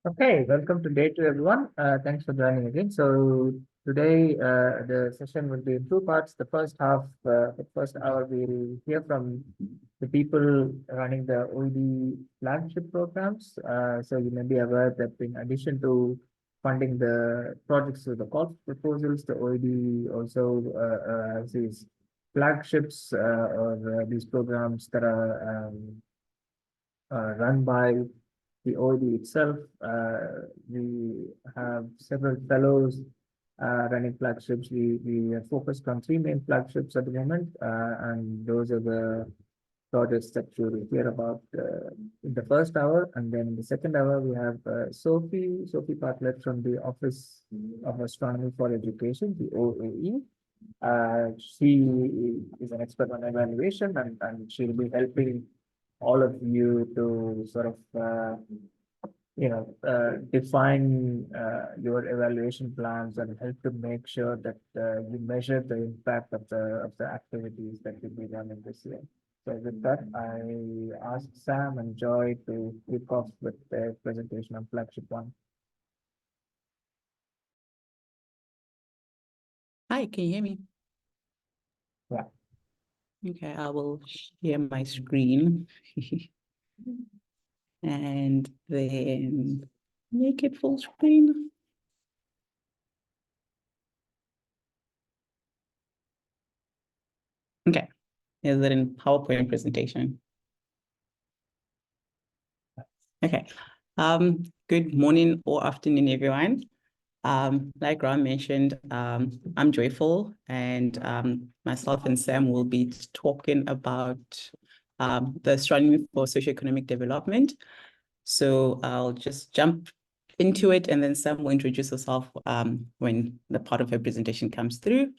Okay, welcome to day two, everyone. Thanks for joining again. So today, the session will be in two parts. The first hour, we'll hear from the people running the OED flagship programs. So you may be aware that in addition to funding the projects with the call for proposals, the OED also has these flagships or these programs that are run by the OAD itself. We have several fellows running flagships. We are focused on three main flagships at the moment, and those are the projects that you will hear about in the first hour. And then in the second hour, we have Sophie Bartlett from the Office of Astronomy for Education, the OAE. She is an expert on evaluation, and she'll be helping all of you to sort of define your evaluation plans and help to make sure that you measure the impact of the activities that you'll be running this year. So with that, I ask Sam and Joy to kick off with their presentation on flagship one. Hi, can you hear me? Yeah. Okay, I will share my screen and then make it full screen. Okay, is it in PowerPoint presentation? Okay, good morning or afternoon, everyone. Like Ron mentioned, I'm Joyful, and myself and Sam will be talking about the astronomy for socio-economic development. So I'll just jump into it, and then Sam will introduce herself when the part of her presentation comes through.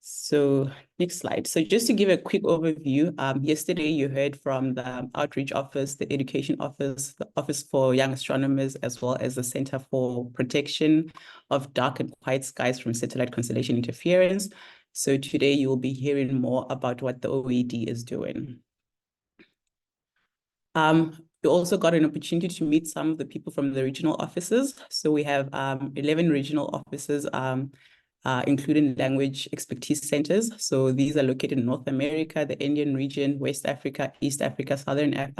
So next slide. So just to give a quick overview, yesterday you heard from the Outreach Office, the Education Office, the Office for Young Astronomers, as well as the Center for Protection of Dark and Quiet Skies from Satellite Constellation Interference. So today you will be hearing more about what the OAD is doing. We also got an opportunity to meet some of the people from the regional offices. So we have 11 regional offices, including language expertise centers. So these are located in North America, the Indian region, West Africa, East Africa, Southern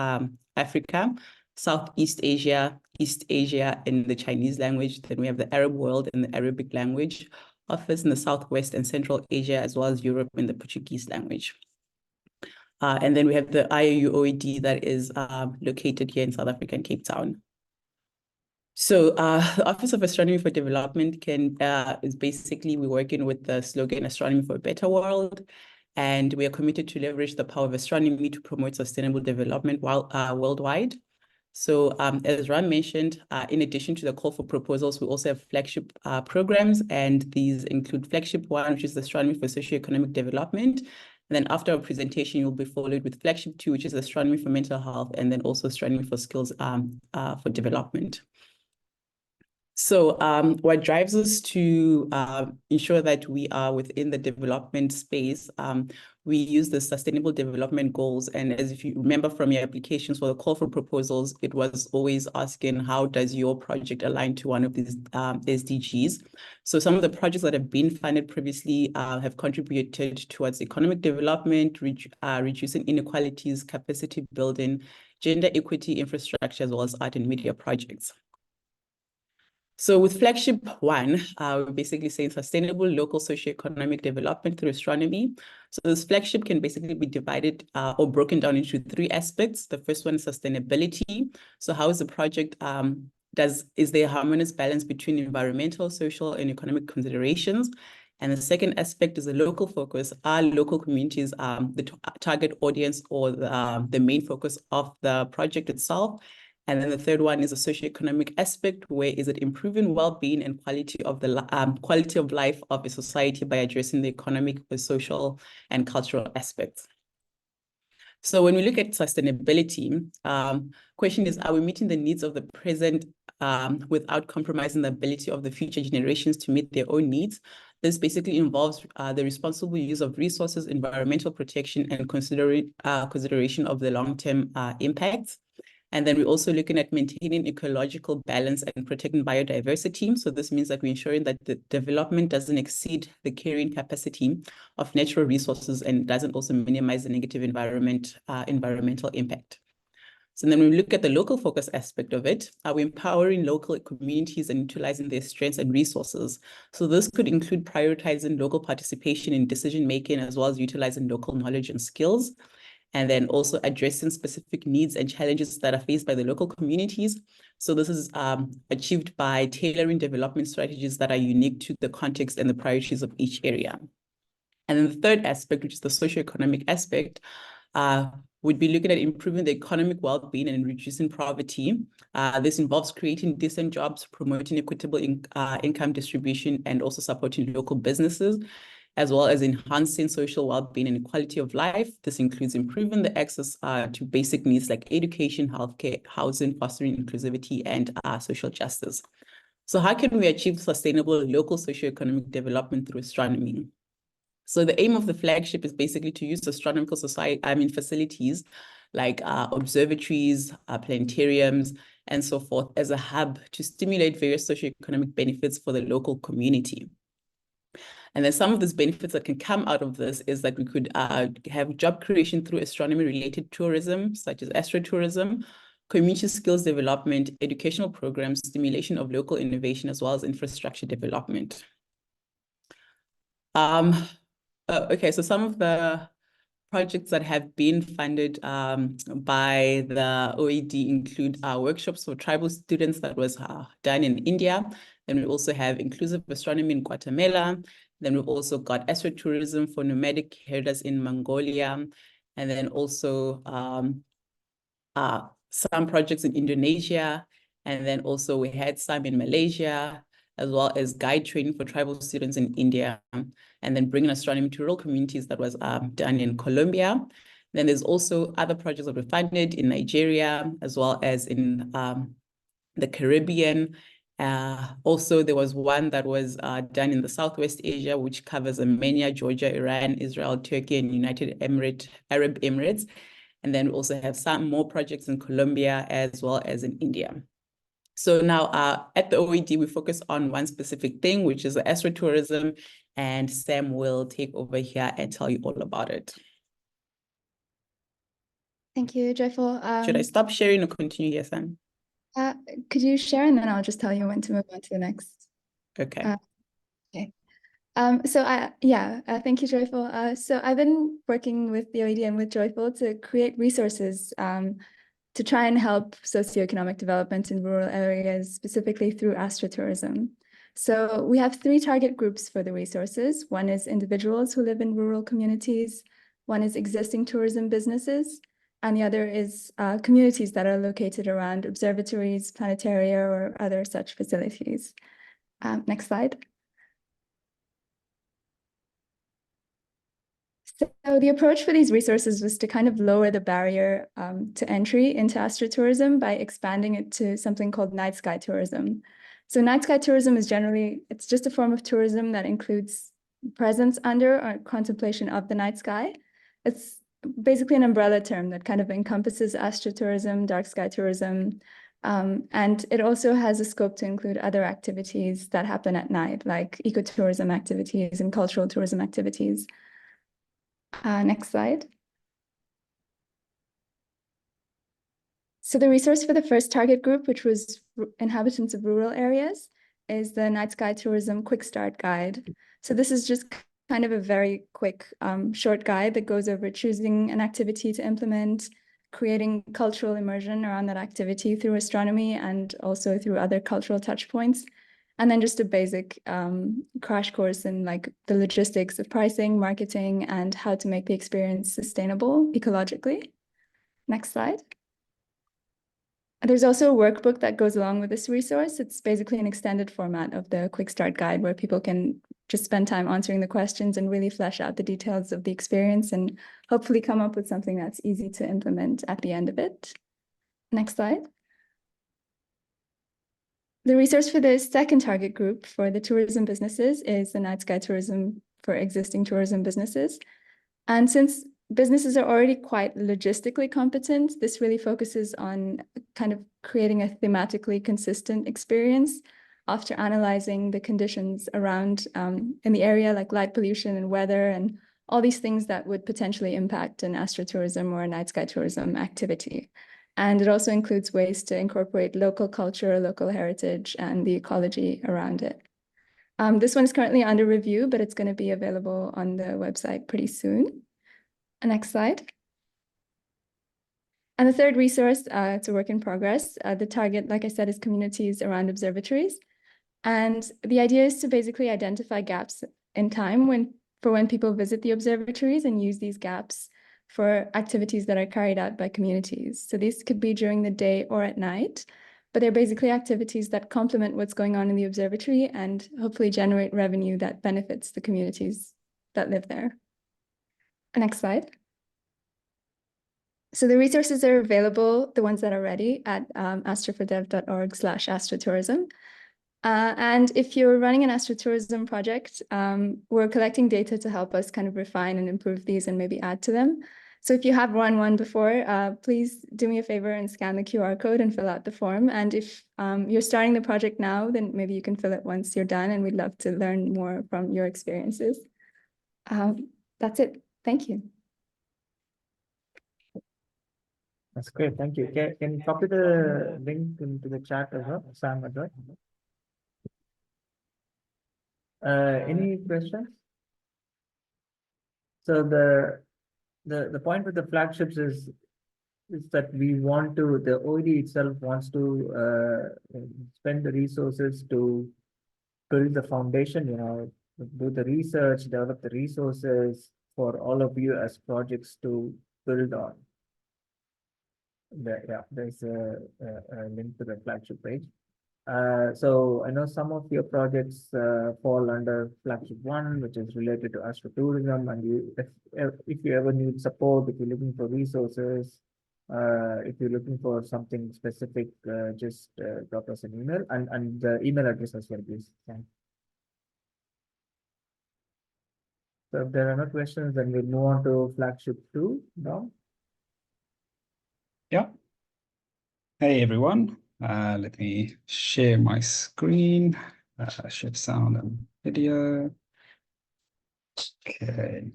Africa, Southeast Asia, East Asia, and the Chinese language. Then we have the Arab world and the Arabic language office in the Southwest and Central Asia, as well as Europe and the Portuguese language. And then we have the IAU OAD that is located here in South Africa in Cape Town. So the Office of Astronomy for Development is basically, we're working with the slogan Astronomy for a Better World, and we are committed to leverage the power of astronomy to promote sustainable development worldwide. So as Ron mentioned, in addition to the call for proposals, we also have flagship programs, and these include flagship one, which is Astronomy for Socio-Economic Development. And then after our presentation, you'll be followed with flagship 2, which is Astronomy for Mental Health, and then also Astronomy for Skills for Development. So what drives us to ensure that we are within the development space, we use the Sustainable Development Goals. And as if you remember from your applications for the call for proposals, it was always asking, how does your project align to one of these SDGs? So some of the projects that have been funded previously have contributed towards economic development, reducing inequalities, capacity building, gender equity, infrastructure, as well as art and media projects. So with flagship 1, we're basically saying sustainable local socioeconomic development through astronomy. So this flagship can basically be divided or broken down into 3 aspects. The first one is sustainability. So how is the project, is there a harmonious balance between environmental, social, and economic considerations? And the second aspect is a local focus. Are local communities the target audience or the main focus of the project itself? And then the third one is a socioeconomic aspect, where is it improving well-being and quality of life of a society by addressing the economic, the social, and cultural aspects. So when we look at sustainability, question is, are we meeting the needs of the present without compromising the ability of the future generations to meet their own needs? This basically involves the responsible use of resources, environmental protection, and consideration of the long-term impacts. And then we're also looking at maintaining ecological balance and protecting biodiversity. So this means that we're ensuring that the development doesn't exceed the carrying capacity of natural resources and doesn't also minimize the negative environmental impact. So then when we look at the local focus aspect of it, are we empowering local communities and utilizing their strengths and resources? So this could include prioritizing local participation in decision-making, as well as utilizing local knowledge and skills, and then also addressing specific needs and challenges that are faced by the local communities. So this is achieved by tailoring development strategies that are unique to the context and the priorities of each area. And then the third aspect, which is the socio-economic aspect, would be looking at improving the economic well-being and reducing poverty. This involves creating decent jobs, promoting equitable income distribution, and also supporting local businesses, as well as enhancing social well-being and quality of life. This includes improving the access to basic needs like education, healthcare, housing, fostering inclusivity, and social justice. So how can we achieve sustainable local socioeconomic development through astronomy? So the aim of the flagship is basically to use astronomical facilities like observatories, planetariums, and so forth as a hub to stimulate various socioeconomic benefits for the local community. And then some of these benefits that can come out of this is that we could have job creation through astronomy-related tourism, such as astrotourism, community skills development, educational programs, stimulation of local innovation, as well as infrastructure development. Okay, so some of the projects that have been funded by the OAD include workshops for tribal students that was done in India. Then we also have inclusive astronomy in Guatemala. Then we've also got astrotourism for nomadic herders in Mongolia. And then also some projects in Indonesia. And then also we had some in Malaysia, as well as guide training for tribal students in India, and then bringing astronomy to rural communities that was done in Colombia. Then there's also other projects that were funded in Nigeria, as well as in the Caribbean. Also, there was one that was done in the Southwest Asia, which covers Armenia, Georgia, Iran, Israel, Turkey, and United Arab Emirates. And then we also have some more projects in Colombia as well as in India. So now at the OAD, we focus on one specific thing, which is the astrotourism, and Sam will take over here and tell you all about it. Thank you, Joyful. Should I stop sharing or continue here, Sam? Could you share, and then I'll just tell you when to move on to the next. Okay. Okay. Thank you, Joyful. So I've been working with the OAD and with Joyful to create resources to try and help socioeconomic development in rural areas, specifically through astrotourism. So we have 3 target groups for the resources. One is individuals who live in rural communities, one is existing tourism businesses, and the other is communities that are located around observatories, planetaria, or other such facilities. Next slide. So the approach for these resources was to kind of lower the barrier to entry into astrotourism by expanding it to something called night sky tourism. So night sky tourism is it's just a form of tourism that includes presence under or contemplation of the night sky. It's basically an umbrella term that kind of encompasses astrotourism, dark sky tourism, and it also has a scope to include other activities that happen at night, like ecotourism activities and cultural tourism activities. Next slide. So the resource for the first target group, which was inhabitants of rural areas, is the Night Sky Tourism Quick Start Guide. So this is just kind of a very quick, short guide that goes over choosing an activity to implement, creating cultural immersion around that activity through astronomy and also through other cultural touch points. And then just a basic crash course in like the logistics of pricing, marketing, and how to make the experience sustainable ecologically. Next slide. There's also a workbook that goes along with this resource. It's basically an extended format of the Quick Start Guide where people can just spend time answering the questions and really flesh out the details of the experience and hopefully come up with something that's easy to implement at the end of it. Next slide. The resource for the second target group for the tourism businesses is the Night Sky Tourism for existing tourism businesses. And since businesses are already quite logistically competent. This really focuses on kind of creating a thematically consistent experience after analyzing the conditions around in the area, like light pollution and weather and all these things that would potentially impact an astrotourism or a night sky tourism activity. And it also includes ways to incorporate local culture, local heritage, and the ecology around it. This one is currently under review, but it's going to be available on the website pretty soon. Next slide. And the third resource, it's a work in progress. The target, like I said, is communities around observatories. And the idea is to basically identify gaps in time for when people visit the observatories and use these gaps for activities that are carried out by communities. So these could be during the day or at night, but they're basically activities that complement what's going on in the observatory and hopefully generate revenue that benefits the communities that live there. Next slide. So the resources are available, the ones that are ready, at astrofordev.org/astrotourism. And if you're running an astrotourism project, we're collecting data to help us kind of refine and improve these and maybe add to them. So if you have run one before, please do me a favor and scan the QR code and fill out the form. And if you're starting the project now, then maybe you can fill it once you're done, and we'd love to learn more from your experiences. That's it. Thank you. That's great. Thank you. Can you copy the link into the chat as well, Sam, as well? Any questions? So the point with the flagships is that we want to, the OAD itself wants to spend the resources to build the foundation, do the research, develop the resources for all of you as projects to build on. There's a link to the flagship page. So I know some of your projects fall under flagship 1, which is related to astrotourism, and if you ever need support, if you're looking for resources, if you're looking for something specific, just drop us an email, and the email address as well, please. Thanks. So if there are no questions, then we'll move on to flagship 2 now. Yeah. Hey everyone. Let me share my screen, share sound and video. Okay.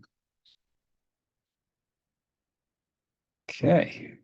Okay.